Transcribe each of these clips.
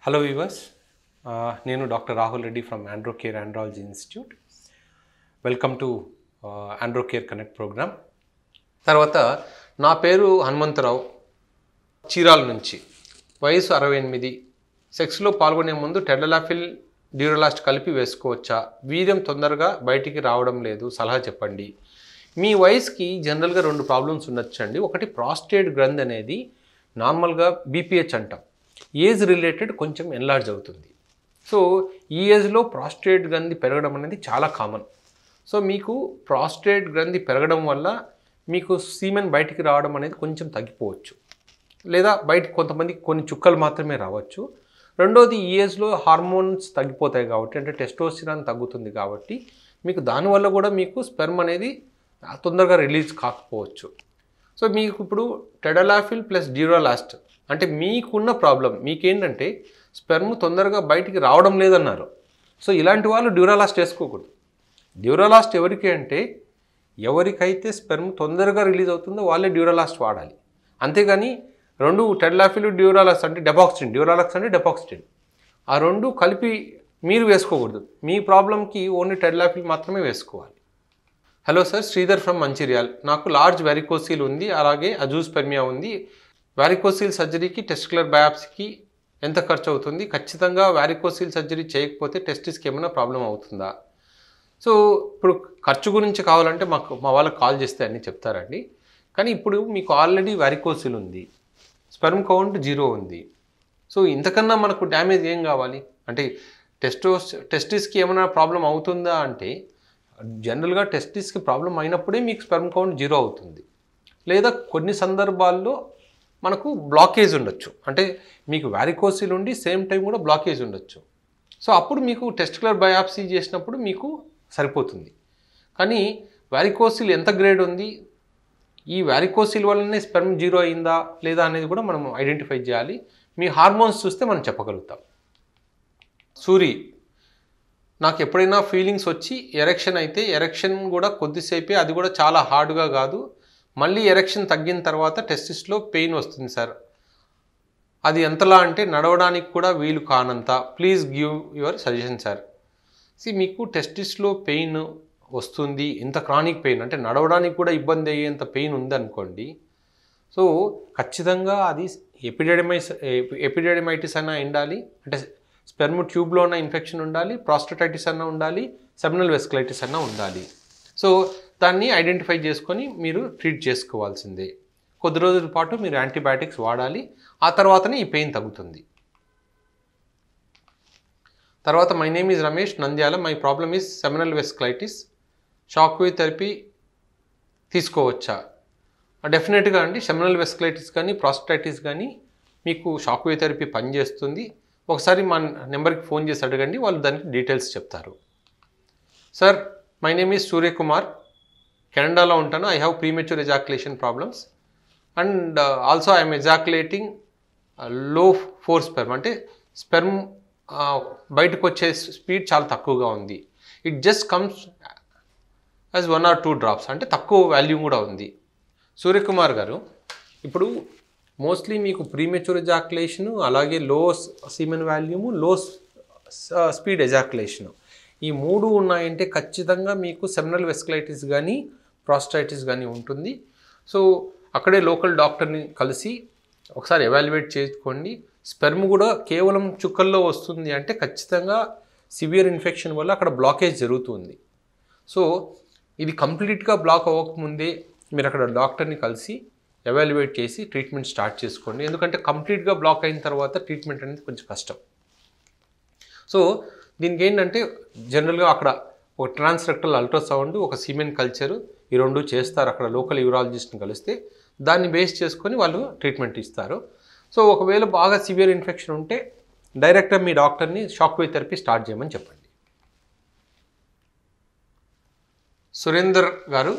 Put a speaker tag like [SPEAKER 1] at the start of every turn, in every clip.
[SPEAKER 1] Hello viewers, నేను doctor Rahul Reddy from Androcare andrology institute. Welcome to Androcare connect program. తర్వాత నా పేరు హనుమంతరావు, చీరాల నుంచి. వయసు 68. సెక్స్లో పాల్గొనే ముందు టెడలాఫిల్ డ్యూరలాస్ట్ కలిపి వేసుకోవచ్చా? వీర్యం తొందరగా బయటికి రావడం లేదు, సలహా చెప్పండి. మీ వయసుకి జనరల్గా 2 ప్రాబ్లమ్స్ ఉండొచ్చండి. ఒకటి ప్రాస్టేట్ గ్రంథి అనేది నార్మల్గా బీపీహెచ్ అంటాం, ఏజ్ రిలేటెడ్ కొంచెం ఎన్లార్జ్ అవుతుంది. సో ఈ ఏజ్లో ప్రాస్టేట్ గ్రంథి పెరగడం అనేది చాలా కామన్. సో మీకు ప్రాస్టేట్ గ్రంథి పెరగడం వల్ల మీకు సీమెన్ బయటికి రావడం అనేది కొంచెం తగ్గిపోవచ్చు, లేదా బయటికి కొంతమందికి కొన్ని చుక్కలు మాత్రమే రావచ్చు. రెండోది, ఈ ఏజ్లో హార్మోన్స్ తగ్గిపోతాయి కాబట్టి, అంటే టెస్టోస్టెరాన్ తగ్గుతుంది కాబట్టి మీకు దానివల్ల కూడా మీకు స్పెర్మ్ అనేది తొందరగా రిలీజ్ కాకపోవచ్చు. సో మీకు ఇప్పుడు టెడలాఫిల్ ప్లస్ డ్యూరలాస్ట్ అంటే మీకున్న ప్రాబ్లం, మీకేంటంటే స్పెర్మ్ తొందరగా బయటికి రావడం లేదన్నారు. సో ఇలాంటి వాళ్ళు డ్యూరలాస్ట్ వేసుకోకూడదు. డ్యూరలాస్ట్ ఎవరికి అంటే, ఎవరికైతే స్పెర్మ్ తొందరగా రిలీజ్ అవుతుందో వాళ్ళే డ్యూరలాస్ట్ వాడాలి. అంతేగాని టెడలాఫిల్ డ్యూరలాక్స్ అంటే డెపాక్సిటిన్, డ్యూరలాక్స్ అంటే డెపాక్సిటిన్, ఆ 2 కలిపి మీరు వేసుకోకూడదు. మీ ప్రాబ్లంకి ఓన్లీ టెడలాఫిల్ మాత్రమే వేసుకోవాలి. Hello sir, Sridhar from Mancherial. నాకు లార్జ్ వారికోసిల్ ఉంది, అలాగే అజూస్పెర్మియా ఉంది. వారికోసిల్ సర్జరీకి టెస్టిక్యులర్ బయాప్సీకి ఎంత ఖర్చు అవుతుంది? ఖచ్చితంగా వారికోసిల్ సర్జరీ చేయకపోతే టెస్టిస్కి ఏమైనా ప్రాబ్లం అవుతుందా? సో ఇప్పుడు ఖర్చు గురించి కావాలంటే మా వాళ్ళకి కాల్ చేస్తే అన్నీ చెప్తారండి. కానీ ఇప్పుడు మీకు ఆల్రెడీ వారికోసిల్ ఉంది, స్పెర్మ్ కౌంట్ 0 ఉంది. సో ఇంతకన్నా మనకు డ్యామేజ్ ఏం కావాలి? అంటే టెస్టిస్కి ఏమైనా ప్రాబ్లం అవుతుందా అంటే, జనరల్గా టెస్టిస్కి ప్రాబ్లం అయినప్పుడే మీకు స్పెర్మ్ కౌంట్ 0 అవుతుంది. లేదా కొన్ని సందర్భాల్లో మనకు బ్లాకేజ్ ఉండొచ్చు, అంటే మీకు వారికోసిల్ ఉండి సేమ్ టైం కూడా బ్లాకేజ్ ఉండొచ్చు. సో అప్పుడు మీకు టెస్టిక్యులర్ బయాప్సీ చేసినప్పుడు మీకు సరిపోతుంది. కానీ వారికోసిల్ ఎంత గ్రేడ్ ఉంది, ఈ వారికోసిల్ వల్లనే స్పెర్మ్ 0 అయిందా లేదా అనేది కూడా మనం ఐడెంటిఫై చేయాలి. మీ హార్మోన్స్ చూస్తే మనం చెప్పగలుగుతాం. సూరి, నాకు ఎప్పుడైనా ఫీలింగ్స్ వచ్చి ఎరెక్షన్ అయితే, ఎరెక్షన్ కూడా కొద్దిసేపే, అది కూడా చాలా హార్డ్గా కాదు, మళ్ళీ ఎరెక్షన్ తగ్గిన తర్వాత టెస్టిస్లో పెయిన్ వస్తుంది సార్. అది ఎంతలా అంటే నడవడానికి కూడా వీలు కానంత. Please give your suggestion sir. మీకు టెస్టిస్లో పెయిన్ వస్తుంది, ఇంత క్రానిక్ పెయిన్ అంటే నడవడానికి కూడా ఇబ్బంది అయ్యేంత పెయిన్ ఉందనుకోండి, సో ఖచ్చితంగా అది ఎపిడెడమైటిస్ అన్నా ఉండాలి, అంటే స్పెర్మ్ ట్యూబ్లో ఉన్న ఇన్ఫెక్షన్ ఉండాలి, ప్రాస్టటైటిస్ అన్నా ఉండాలి, సెమినల్ వెస్కులైటిస్ అన్నా ఉండాలి. సో దాన్ని ఐడెంటిఫై చేసుకొని మీరు ట్రీట్ చేసుకోవాల్సిందే. కొద్ది రోజుల పాటు మీరు యాంటీబయాటిక్స్ వాడాలి, ఆ తర్వాతనే ఈ పెయిన్ తగ్గుతుంది. తర్వాత, my name is Ramesh, Nandyal. My problem is seminal vesiculitis. Shock wave therapy తీసుకోవచ్చా? డెఫినెట్గా అండి, సెమినల్ వెస్కులైటిస్ కానీ ప్రాస్టటైటిస్ కానీ మీకు షాక్ వేవ్ థెరపీ పనిచేస్తుంది. ఒకసారి మా నెంబర్కి ఫోన్ చేసి అడగండి, వాళ్ళు దానికి డీటెయిల్స్ చెప్తారు. Sir, my name is Suryakumar, కెనడాలో ఉంటాను. I have premature ejaculation problems and also I'm ejaculating low force sperm, అంటే స్పెర్మ్ బయటకు వచ్చే స్పీడ్ చాలా తక్కువగా ఉంది. It just comes as 1 or 2 drops, అంటే తక్కువ వాల్యూమ్ కూడా ఉంది. సూర్యకుమార్ గారు, ఇప్పుడు మోస్ట్లీ మీకు ప్రీమెచ్యూర్ ఎజాక్యులేషను, అలాగే లో సీమెన్ వాల్యూము, లో స్పీడ్ ఎజాక్యులేషను, ఈ 3 ఉన్నాయంటే ఖచ్చితంగా మీకు సెమినల్ వెస్కులైటిస్ కానీ ప్రాస్టైటిస్ కానీ ఉంటుంది. సో అక్కడే లోకల్ డాక్టర్ని కలిసి ఒకసారి ఎవాల్యుయేట్ చేసుకోండి. స్పెర్మ్ కూడా కేవలం చుక్కల్లో వస్తుంది అంటే ఖచ్చితంగా సివియర్ ఇన్ఫెక్షన్ వల్ల అక్కడ బ్లాకేజ్ జరుగుతుంది. సో ఇది కంప్లీట్గా బ్లాక్ అవ్వకముందే మీరు అక్కడ డాక్టర్ని కలిసి ఎవాల్యుయేట్ చేసి ట్రీట్మెంట్ స్టార్ట్ చేసుకోండి. ఎందుకంటే కంప్లీట్గా బ్లాక్ అయిన తర్వాత ట్రీట్మెంట్ అనేది కొంచెం కష్టం. సో దీనికి ఏంటంటే జనరల్గా అక్కడ ఒక ట్రాన్స్రెక్టల్ అల్ట్రాసౌండ్, ఒక సీమెన్ కల్చరు, ఈ 2 చేస్తారు అక్కడ లోకల్ యూరాలజిస్ట్ని కలిస్తే. దాన్ని బేస్ చేసుకొని వాళ్ళు ట్రీట్మెంట్ ఇస్తారు. సో ఒకవేళ బాగా సివియర్ ఇన్ఫెక్షన్ ఉంటే డైరెక్ట్గా మీ డాక్టర్ని షాక్ వేవ్ థెరపీ స్టార్ట్ చేయమని చెప్పండి. సురేందర్ గారు,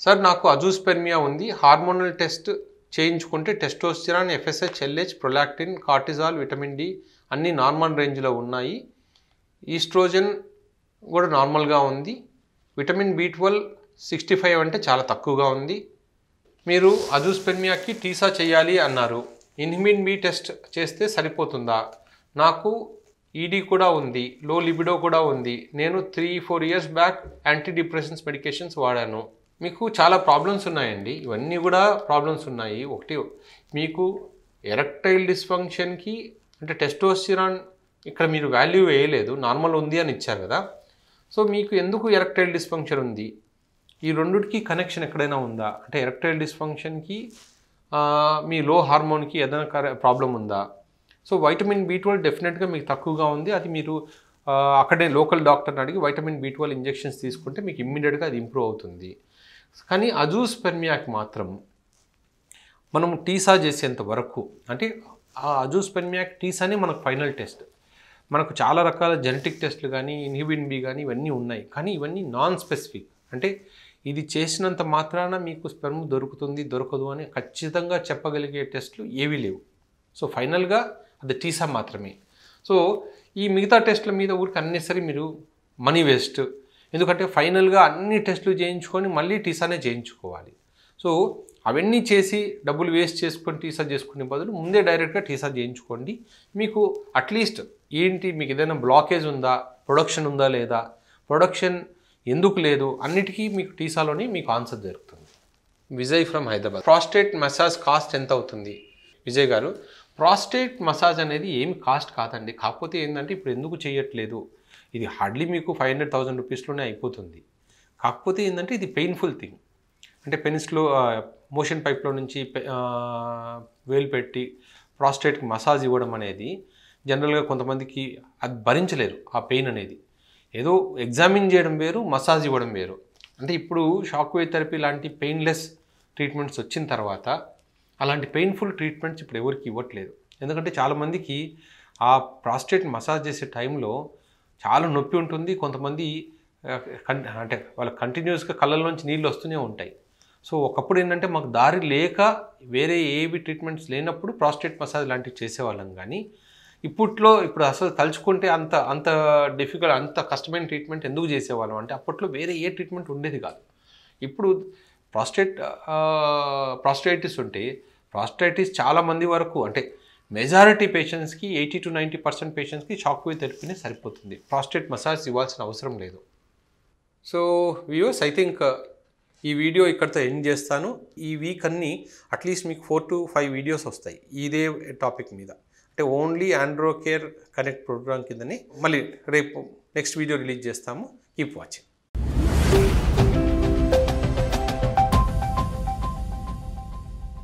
[SPEAKER 1] సార్ నాకు అజూస్పెర్మియా ఉంది, హార్మోనల్ టెస్ట్ చేయించుకుంటే testosterone, FSH, LH, prolactin, cortisol, vitamin D అన్నీ నార్మల్ రేంజ్లో ఉన్నాయి. ఈస్ట్రోజన్ కూడా నార్మల్గా ఉంది. విటమిన్ B12 65 అంటే చాలా తక్కువగా ఉంది. మీరు అజూస్పెర్మియాకి టీసా చేయాలి అన్నారు. ఇన్హిబిన్ బి టెస్ట్ చేస్తే సరిపోతుందా? నాకు ఈడీ కూడా ఉంది, లో లిబిడో కూడా ఉంది, నేను 3-4 years back anti depressions medications వాడాను. మీకు చాలా ప్రాబ్లమ్స్ ఉన్నాయండి, ఇవన్నీ కూడా ప్రాబ్లమ్స్ ఉన్నాయి. ఒకటి, మీకు ఎరెక్టైల్ డిస్ఫంక్షన్కి అంటే టెస్టోస్టిరాన్ ఇక్కడ మీరు వాల్యూ వేయలేదు, నార్మల్ ఉంది అని ఇచ్చారు కదా. సో మీకు ఎందుకు ఎరెక్టైల్ డిస్ఫంక్షన్ ఉంది, ఈ రెండుకి కనెక్షన్ ఎక్కడైనా ఉందా అంటే ఎరెక్టైల్ డిస్ఫంక్షన్కి మీ లో హార్మోన్కి ఏదైనా ప్రాబ్లం ఉందా. సో వైటమిన్ B12 డెఫినెట్గా మీకు తక్కువగా ఉంది, అది మీరు అక్కడే లోకల్ డాక్టర్ని అడిగి వైటమిన్ B12 ఇంజెక్షన్స్ తీసుకుంటే మీకు ఇమ్మీడియట్గా అది ఇంప్రూవ్ అవుతుంది. కానీ అజూస్పెర్మియాకి మాత్రం మనం టీసా చేసేంత వరకు, అంటే ఆ అజూస్పెర్మియాకి టీసానే మనకు ఫైనల్ టెస్ట్. మనకు చాలా రకాల జెనెటిక్ టెస్ట్లు కానీ ఇన్హిబిన్ బి కానీ ఇవన్నీ ఉన్నాయి, కానీ ఇవన్నీ నాన్ స్పెసిఫిక్. అంటే ఇది చేసినంత మాత్రాన మీకు స్పెర్మ్ దొరుకుతుంది దొరకదు అని ఖచ్చితంగా చెప్పగలిగే టెస్ట్లు ఏవీ లేవు. సో ఫైనల్గా అది టీసా మాత్రమే. సో ఈ మిగతా టెస్ట్ల మీద ఊరికి అన్నెసరీ మీరు మనీ వేస్ట్, ఎందుకంటే ఫైనల్గా అన్ని టెస్టులు చేయించుకొని మళ్ళీ టీసానే చేయించుకోవాలి. సో అవన్నీ చేసి డబ్బులు వేస్ట్ చేసుకొని టీసా చేసుకునే బదులు ముందే డైరెక్ట్గా టీసా చేయించుకోండి. మీకు అట్లీస్ట్ ఏంటి, మీకు ఏదైనా బ్లాకేజ్ ఉందా, ప్రొడక్షన్ ఉందా లేదా, ప్రొడక్షన్ ఎందుకు లేదు, అన్నిటికీ మీకు టీసాలోనే మీకు ఆన్సర్ దొరుకుతుంది. Vijay from Hyderabad. Prostate massage cost ఎంత అవుతుంది? విజయ్ గారు, ప్రాస్టేట్ మసాజ్ అనేది ఏమి కాస్ట్ కాదండి, కాకపోతే ఏంటంటే ఇప్పుడు ఎందుకు చేయట్లేదు, ఇది హార్డ్లీ మీకు 500,000 రూపీస్లోనే అయిపోతుంది. కాకపోతే ఏంటంటే ఇది పెయిన్ఫుల్ థింగ్. అంటే పెనిస్లో మోషన్ పైప్లో నుంచి వేలు పెట్టి ప్రాస్టేట్కి మసాజ్ ఇవ్వడం అనేది జనరల్గా కొంతమందికి అది భరించలేరు ఆ పెయిన్ అనేది. ఏదో ఎగ్జామిన్ చేయడం వేరు, మసాజ్ ఇవ్వడం వేరు. అంటే ఇప్పుడు షాక్ వేవ్ థెరపీ లాంటి పెయిన్లెస్ ట్రీట్మెంట్స్ వచ్చిన తర్వాత అలాంటి పెయిన్ఫుల్ ట్రీట్మెంట్స్ ఇప్పుడు ఎవరికి ఇవ్వట్లేదు. ఎందుకంటే చాలామందికి ఆ ప్రాస్టేట్ మసాజ్ చేసే టైంలో చాలా నొప్పి ఉంటుంది. కొంతమంది అంటే వాళ్ళ కంటిన్యూస్గా కళ్ళల్లోంచి నీళ్ళు వస్తూనే ఉంటాయి. సో ఒకప్పుడు ఏంటంటే మాకు దారి లేక వేరే ఏవి ట్రీట్మెంట్స్ లేనప్పుడు ప్రాస్టేట్ మసాజ్ లాంటివి చేసేవాళ్ళం. కానీ ఇప్పుడు అసలు తలుచుకుంటే అంత డిఫికల్ట్, అంత కష్టమైన ట్రీట్మెంట్ ఎందుకు చేసేవాళ్ళం అంటే అప్పట్లో వేరే ఏ ట్రీట్మెంట్ ఉండేది కాదు. ఇప్పుడు ప్రాస్టైటిస్ ఉంటే ప్రాస్టైటిస్ చాలామంది వరకు, అంటే మెజారిటీ పేషెంట్స్కి 80-90% పేషెంట్స్కి షాక్ వేవ్ థెరపీనే సరిపోతుంది, ప్రాస్టేట్ మసాజ్ ఇవ్వాల్సిన అవసరం లేదు. సో వ్యూవర్స్, ఐ థింక్ ఈ వీడియో ఇక్కడితో ఎండ్ చేస్తాను. ఈ వీక్ అన్నీ అట్లీస్ట్ మీకు 4-5 వీడియోస్ వస్తాయి ఇదే టాపిక్ మీద. అంటే ఓన్లీ ఆండ్రో కేర్ కనెక్ట్ ప్రోగ్రామ్ కిందని మళ్ళీ రేపు నెక్స్ట్ వీడియో రిలీజ్ చేస్తాము. Keep watching.